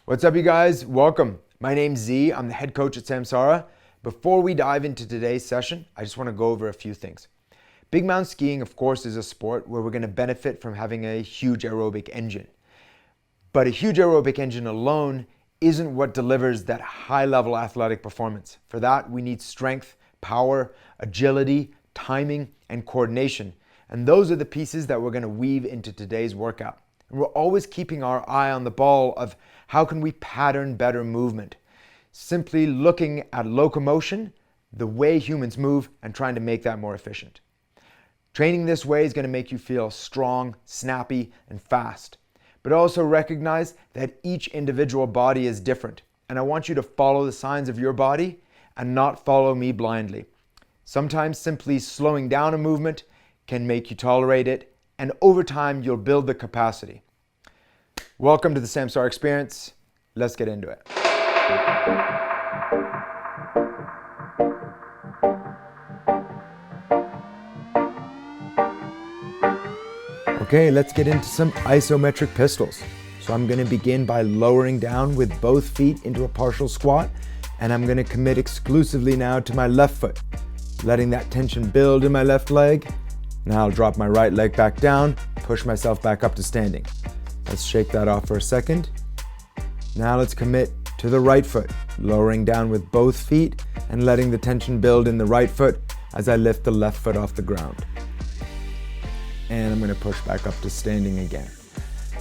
What's up, you guys? Welcome. My name's Z. I'm the head coach at Samsara. Before we dive into today's session, I just want to go over a few things. Big mountain skiing, of course, is a sport where we're going to benefit from having a huge aerobic engine. But a huge aerobic engine alone isn't what delivers that high-level athletic performance. For that, we need strength, power, agility, timing, and coordination. And those are the pieces that we're going to weave into today's workout. And we're always keeping our eye on the ball of how can we pattern better movement. Simply looking at locomotion, the way humans move, and trying to make that more efficient. Training this way is going to make you feel strong, snappy, and fast. But also recognize that each individual body is different. And I want you to follow the signs of your body and not follow me blindly. Sometimes simply slowing down a movement can make you tolerate it, and over time you'll build the capacity. Welcome to the Samsara experience. Let's get into it. Okay, let's get into some isometric pistols. So I'm going to begin by lowering down with both feet into a partial squat, and I'm going to commit exclusively now to my left foot, letting that tension build in my left leg. Now I'll drop my right leg back down, push myself back up to standing. Let's shake that off for a second. Now let's commit to the right foot, lowering down with both feet and letting the tension build in the right foot as I lift the left foot off the ground. And I'm going to push back up to standing again.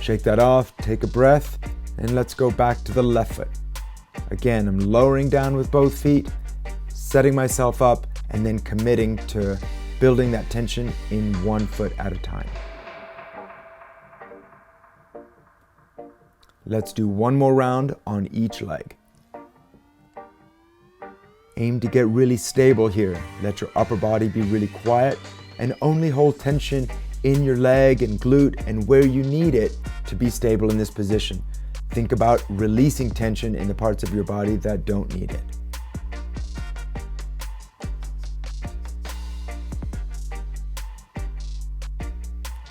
Shake that off, take a breath, and let's go back to the left foot. Again, I'm lowering down with both feet, setting myself up, and then committing to building that tension in one foot at a time. Let's do one more round on each leg. Aim to get really stable here. Let your upper body be really quiet and only hold tension in your leg and glute and where you need it to be stable in this position. Think about releasing tension in the parts of your body that don't need it.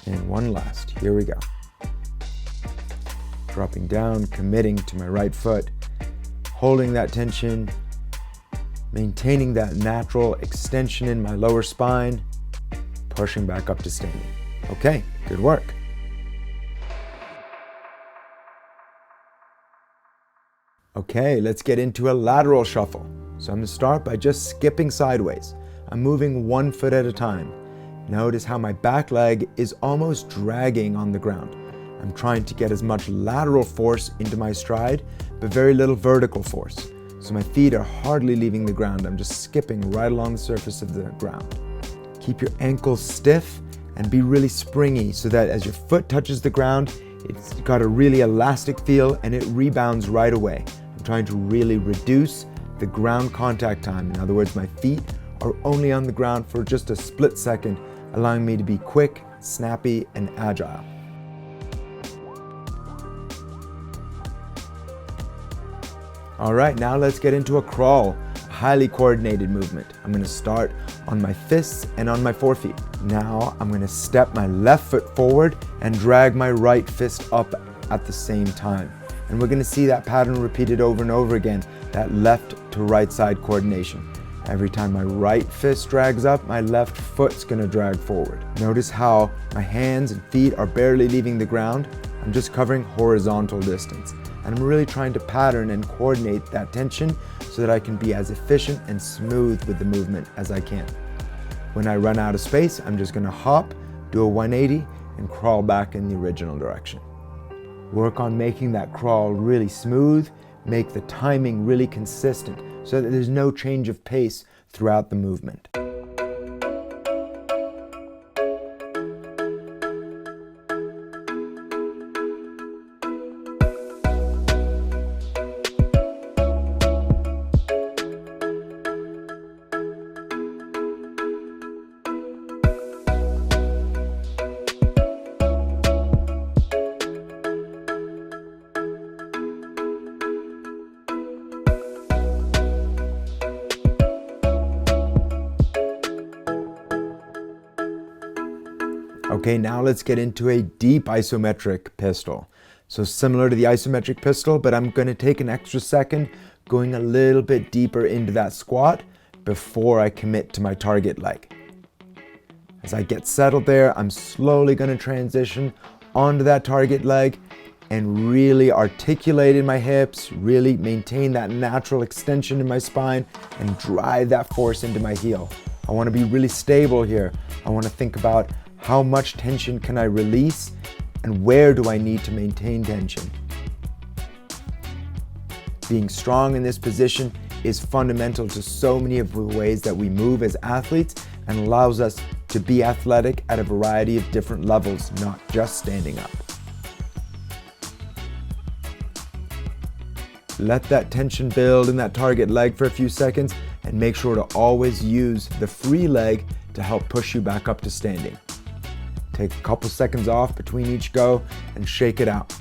And one last, here we go. Dropping down, committing to my right foot, holding that tension, maintaining that natural extension in my lower spine, pushing back up to standing. Okay, good work. Okay, let's get into a lateral shuffle. So I'm going to start by just skipping sideways. I'm moving one foot at a time. Notice how my back leg is almost dragging on the ground. I'm trying to get as much lateral force into my stride, but very little vertical force. So my feet are hardly leaving the ground. I'm just skipping right along the surface of the ground. Keep your ankles stiff and be really springy so that as your foot touches the ground, it's got a really elastic feel and it rebounds right away. I'm trying to really reduce the ground contact time. In other words, my feet are only on the ground for just a split second, allowing me to be quick, snappy, and agile. All right, now let's get into a crawl, a highly coordinated movement. I'm going to start on my fists and on my forefeet. Now I'm going to step my left foot forward and drag my right fist up at the same time. And we're going to see that pattern repeated over and over again, that left to right side coordination. Every time my right fist drags up, my left foot's going to drag forward. Notice how my hands and feet are barely leaving the ground. I'm just covering horizontal distance. And I'm really trying to pattern and coordinate that tension so that I can be as efficient and smooth with the movement as I can. When I run out of space, I'm just going to hop, do a 180, and crawl back in the original direction. Work on making that crawl really smooth, make the timing really consistent so that there's no change of pace throughout the movement. Okay, now let's get into a deep isometric pistol. So similar to the isometric pistol, but I'm going to take an extra second going a little bit deeper into that squat before I commit to my target leg. As I get settled there, I'm slowly going to transition onto that target leg and really articulate in my hips, really maintain that natural extension in my spine and drive that force into my heel. I want to be really stable here. I want to think about how much tension can I release and where do I need to maintain tension. Being strong in this position is fundamental to so many of the ways that we move as athletes and allows us to be athletic at a variety of different levels, not just standing up. Let that tension build in that target leg for a few seconds and make sure to always use the free leg to help push you back up to standing. Take a couple seconds off between each go and shake it out.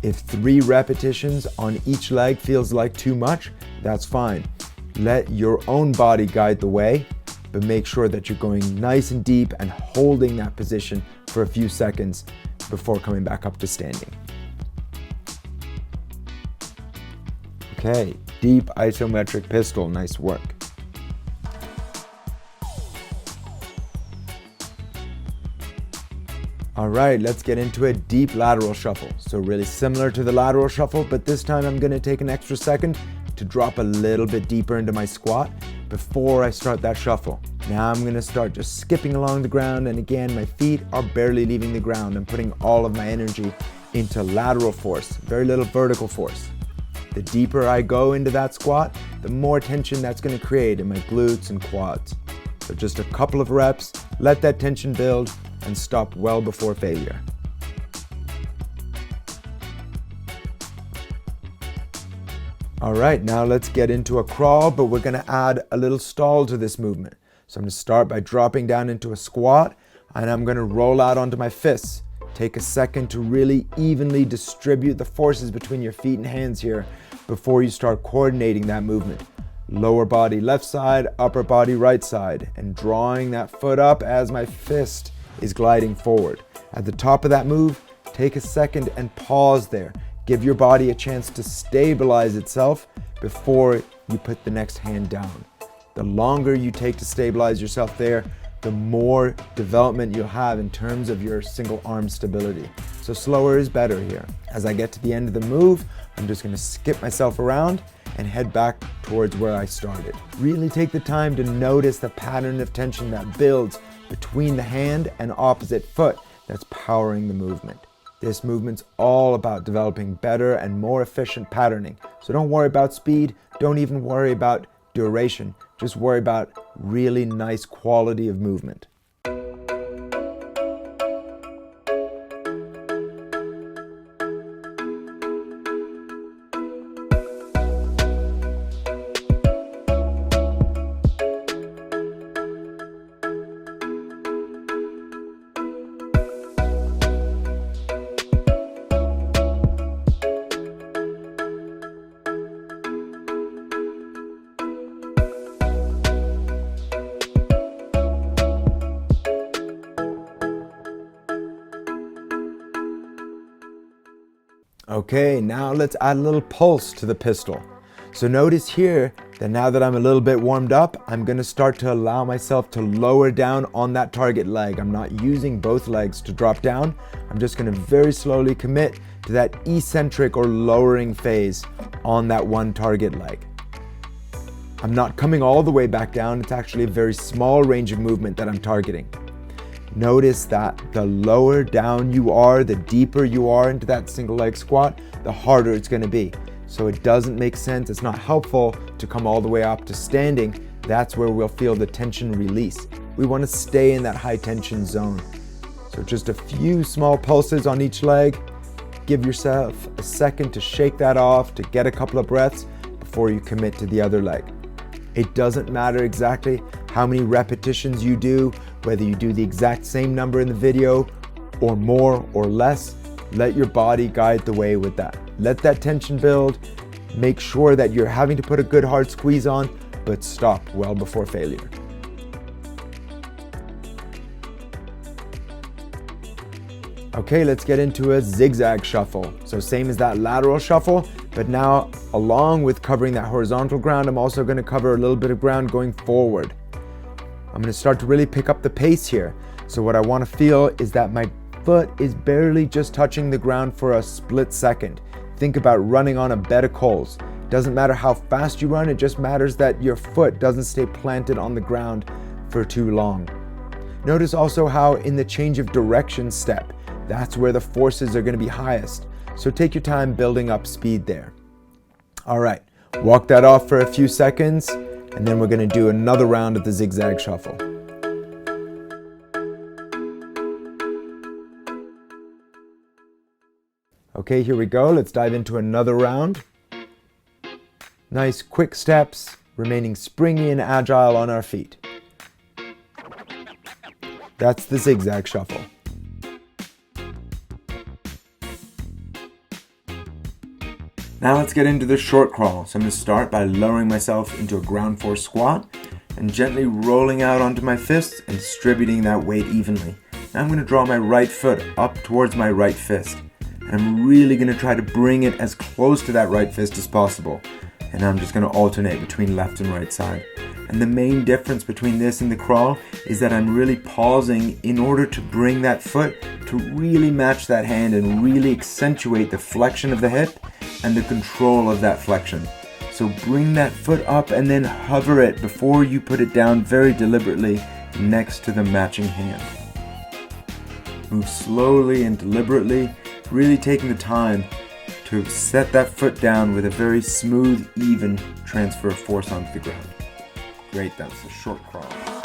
If 3 repetitions on each leg feels like too much, that's fine. Let your own body guide the way, but make sure that you're going nice and deep and holding that position for a few seconds before coming back up to standing. Okay, deep isometric pistol, nice work. All right, let's get into a deep lateral shuffle. So really similar to the lateral shuffle, but this time I'm gonna take an extra second to drop a little bit deeper into my squat before I start that shuffle. Now I'm gonna start just skipping along the ground, and again, my feet are barely leaving the ground. I'm putting all of my energy into lateral force, very little vertical force. The deeper I go into that squat, the more tension that's gonna create in my glutes and quads. So just a couple of reps, let that tension build, and stop well before failure. All right, now let's get into a crawl, but we're gonna add a little stall to this movement. So I'm gonna start by dropping down into a squat, and I'm gonna roll out onto my fists. Take a second to really evenly distribute the forces between your feet and hands here before you start coordinating that movement. Lower body left side, upper body right side, and drawing that foot up as my fist is gliding forward. At the top of that move, take a second and pause there. Give your body a chance to stabilize itself before you put the next hand down. The longer you take to stabilize yourself there, the more development you'll have in terms of your single arm stability. So slower is better here. As I get to the end of the move, I'm just gonna skip myself around and head back towards where I started. Really take the time to notice the pattern of tension that builds between the hand and opposite foot that's powering the movement. This movement's all about developing better and more efficient patterning. So don't worry about speed, don't even worry about duration, just worry about really nice quality of movement. Okay, now let's add a little pulse to the pistol. So notice here that now that I'm a little bit warmed up, I'm gonna start to allow myself to lower down on that target leg. I'm not using both legs to drop down. I'm just gonna very slowly commit to that eccentric or lowering phase on that one target leg. I'm not coming all the way back down. It's actually a very small range of movement that I'm targeting. Notice that the lower down you are, the deeper you are into that single leg squat, the harder it's gonna be. So it doesn't make sense, it's not helpful to come all the way up to standing. That's where we'll feel the tension release. We wanna stay in that high tension zone. So just a few small pulses on each leg. Give yourself a second to shake that off, to get a couple of breaths before you commit to the other leg. It doesn't matter exactly how many repetitions you do, whether you do the exact same number in the video or more or less, let your body guide the way with that. Let that tension build. Make sure that you're having to put a good hard squeeze on, but stop well before failure. Okay, let's get into a zigzag shuffle. So same as that lateral shuffle, but now along with covering that horizontal ground, I'm also going to cover a little bit of ground going forward. I'm going to start to really pick up the pace here. So what I want to feel is that my foot is barely just touching the ground for a split second. Think about running on a bed of coals. Doesn't matter how fast you run, it just matters that your foot doesn't stay planted on the ground for too long. Notice also how in the change of direction step, that's where the forces are going to be highest. So take your time building up speed there. All right, walk that off for a few seconds, and then we're going to do another round of the zigzag shuffle. Okay, here we go. Let's dive into another round. Nice quick steps, remaining springy and agile on our feet. That's the zigzag shuffle. Now let's get into the short crawl. So I'm going to start by lowering myself into a ground force squat and gently rolling out onto my fists and distributing that weight evenly. Now I'm going to draw my right foot up towards my right fist. And I'm really going to try to bring it as close to that right fist as possible. And I'm just going to alternate between left and right side. And the main difference between this and the crawl is that I'm really pausing in order to bring that foot to really match that hand and really accentuate the flexion of the hip and the control of that flexion. So bring that foot up and then hover it before you put it down very deliberately next to the matching hand. Move slowly and deliberately, really taking the time to set that foot down with a very smooth, even transfer of force onto the ground. Great, that's a short crawl.